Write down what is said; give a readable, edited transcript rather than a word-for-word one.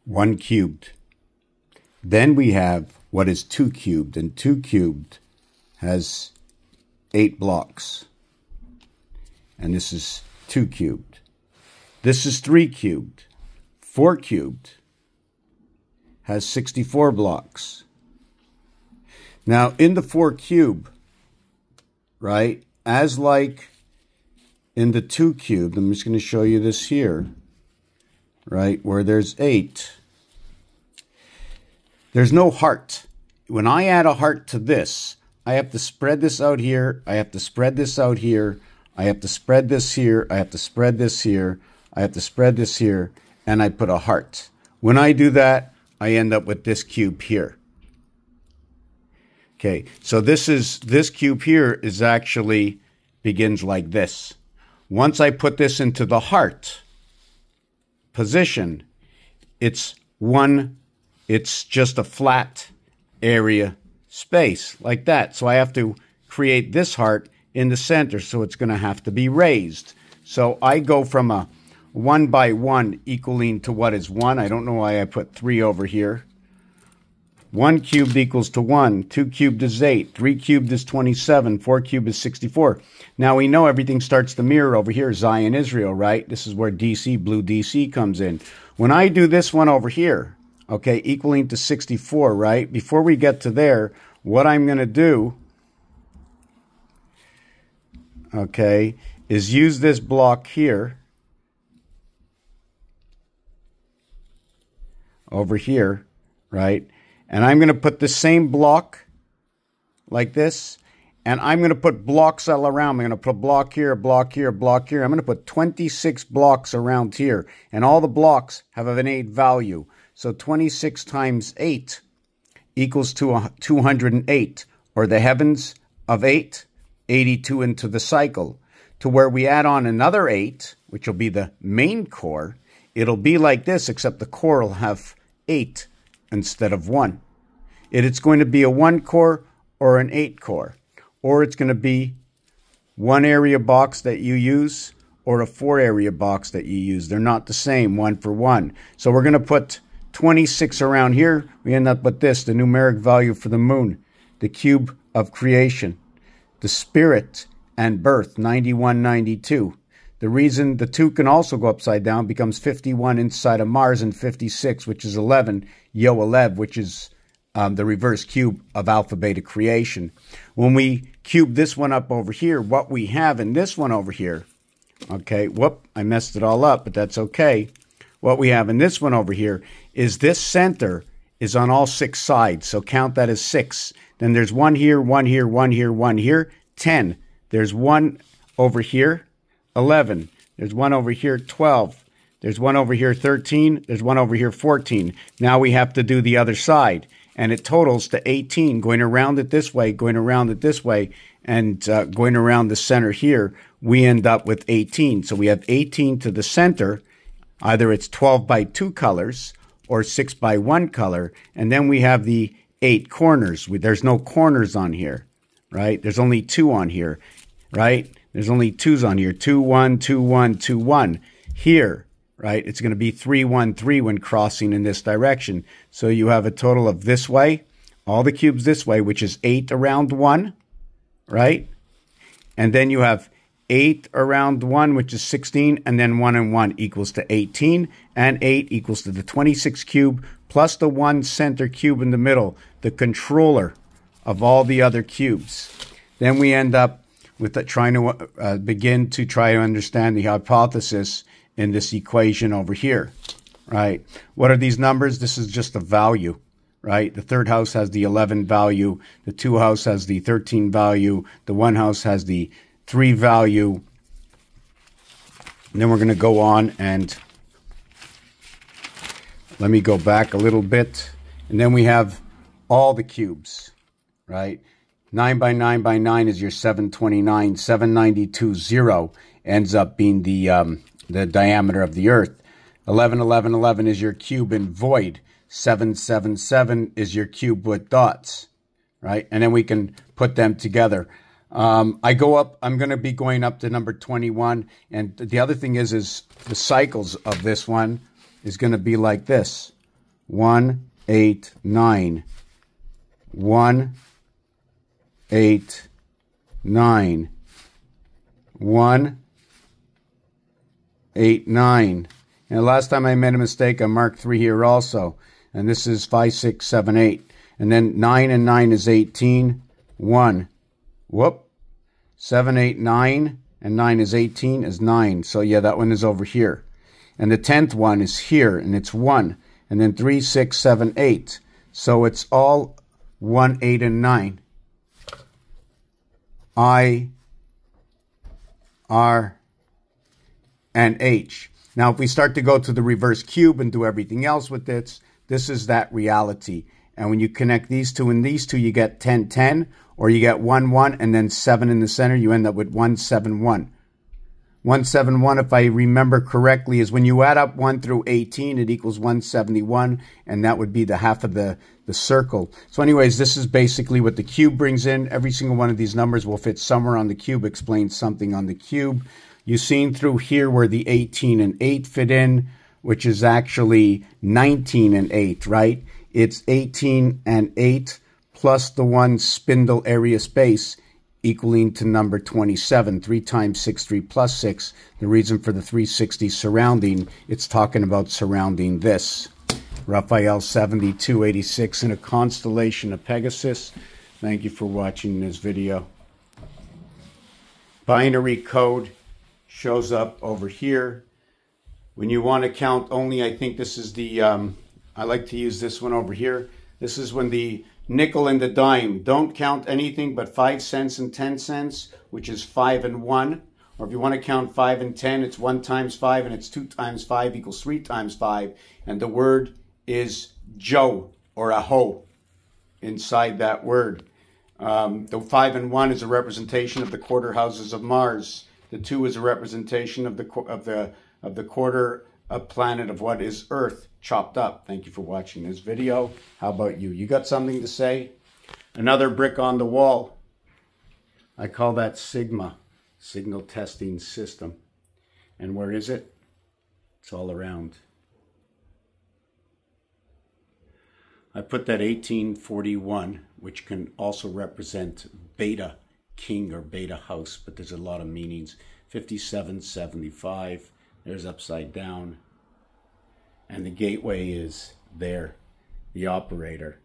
1 cubed. Then we have what is 2 cubed, and 2 cubed has 8 blocks. And this is 2 cubed. This is 3 cubed. 4 cubed has 64 blocks. Now in the 4 cube, right, as like in the 2 cubed, I'm just going to show you this here, right, where there's 8. There's no heart. When I add a heart to this, I have to spread this out here, I have to spread this out here, I have to spread this here, I have to spread this here, I have to spread this here, and I put a heart. When I do that, I end up with this cube here. Okay, so this cube here is actually begins like this. Once I put this into the heart position, it's just a flat area space like that. So I have to create this heart in the center, so it's going to have to be raised. So I go from a 1 by 1 equaling to what is 1. I don't know why I put 3 over here. 1 cubed equals to 1. 2 cubed is 8. 3 cubed is 27. 4 cubed is 64. Now we know everything starts to mirror over here, Zion, Israel, right? This is where DC, blue DC comes in. When I do this one over here, okay, equaling to 64, right? Before we get to there, what I'm going to do, okay, is use this block here, over here, right? And I'm going to put the same block like this, and I'm going to put blocks all around. I'm going to put a block here, a block here, a block here. I'm going to put 26 blocks around here, and all the blocks have an 8 value. So 26 times 8 equals to 208, or the heavens of 8, 82 into the cycle, to where we add on another 8, which will be the main core. It'll be like this, except the core will have 8 instead of 1. It's going to be a 1 core or an 8 core, or it's going to be 1 area box that you use or a 4 area box that you use. They're not the same, 1 for 1. So we're going to put 26 around here. We end up with this, the numeric value for the moon, the cube of creation, the spirit and birth, 91, 92. The reason the 2 can also go upside down becomes 51 inside of Mars, and 56, which is 11, Yo-11, which is the reverse cube of alpha beta creation. When we cube this one up over here, what we have in this one over here, okay, whoop, I messed it all up, but that's okay. What we have in this one over here is this center is on all 6 sides, so count that as 6. Then there's 1 here, 1 here, 1 here, 1 here, 10. There's 1 over here, 11. There's 1 over here, 12. There's 1 over here, 13. There's 1 over here, 14. Now we have to do the other side, and it totals to 18, going around it this way, going around it this way, and going around the center here, we end up with 18. So we have 18 to the center. Either it's 12 by 2 colors or 6 by 1 color, and then we have the 8 corners. There's no corners on here, right? There's only 2 on here, right? There's only 2s on here, 2, 1, 2, 1, 2, 1. Here, right, it's going to be 3, 1, 3 when crossing in this direction. So you have a total of this way, all the cubes this way, which is 8 around 1, right? And then you have 8 around 1, which is 16, and then 1 and 1 equals to 18, and 8 equals to the 26 cube, plus the 1 center cube in the middle, the controller of all the other cubes. Then we end up with trying to begin to try to understand the hypothesis in this equation over here, right? What are these numbers? This is just a value, right? The 3rd house has the 11 value, the 2 house has the 13 value, the 1 house has the 3 value. And then we're going to go on, and let me go back a little bit. And then we have all the cubes, right? 9 by 9 by 9 is your 729. 792, 0 ends up being the diameter of the Earth. 11, 11, 11 is your cube in void. 777 is your cube with dots, right? And then we can put them together. I'm going to be going up to number 21. And the other thing is the cycles of this one is going to be like this. 1, 8, 9. 1, 8, 9. 1, 8, 9. And last time I made a mistake, I marked 3 here also. And this is 5, 6, 7, 8. And then 9 and 9 is 18. 1. Whoop. 7, 8, 9. And 9 is 18 is 9. So yeah, that one is over here. And the 10th one is here, and it's 1. And then 3, 6, 7, 8. So it's all 1, 8, and 9. I, R, and H. Now, if we start to go to the reverse cube and do everything else with this, this is that reality. And when you connect these two and these two, you get 10, 10, or you get 1, 1, and then 7 in the center. You end up with 1, 7, 1. 171, if I remember correctly, is when you add up 1 through 18, it equals 171, and that would be the half of the circle. So anyways, this is basically what the cube brings in. Every single one of these numbers will fit somewhere on the cube, explains something on the cube. You've seen through here where the 18 and 8 fit in, which is actually 19 and 8, right? It's 18 and 8 plus the 1 spindle area space, equaling to number 27. 3 times 6, 3 plus 6. The reason for the 360 surrounding, it's talking about surrounding this. Raphael 7286 in a constellation of Pegasus. Thank you for watching this video. Binary code shows up over here. When you want to count only, I think this is the, I like to use this one over here. This is when the nickel and the dime don't count anything but 5 cents and 10 cents, which is 5 and 1. Or if you want to count 5 and 10, it's 1 times 5, and it's 2 times 5 equals 3 times 5. And the word is Joe, or a hoe, inside that word. The 5 and 1 is a representation of the quarter houses of Mars. The 2 is a representation of the quarter planet of what is Earth, chopped up. Thank you for watching this video. How about you? You got something to say? Another brick on the wall. I call that Sigma, Signal Testing System. And where is it? It's all around. I put that 1841, which can also represent Beta King or Beta House, but there's a lot of meanings. 5775, there's upside down. And the gateway is there, the operator.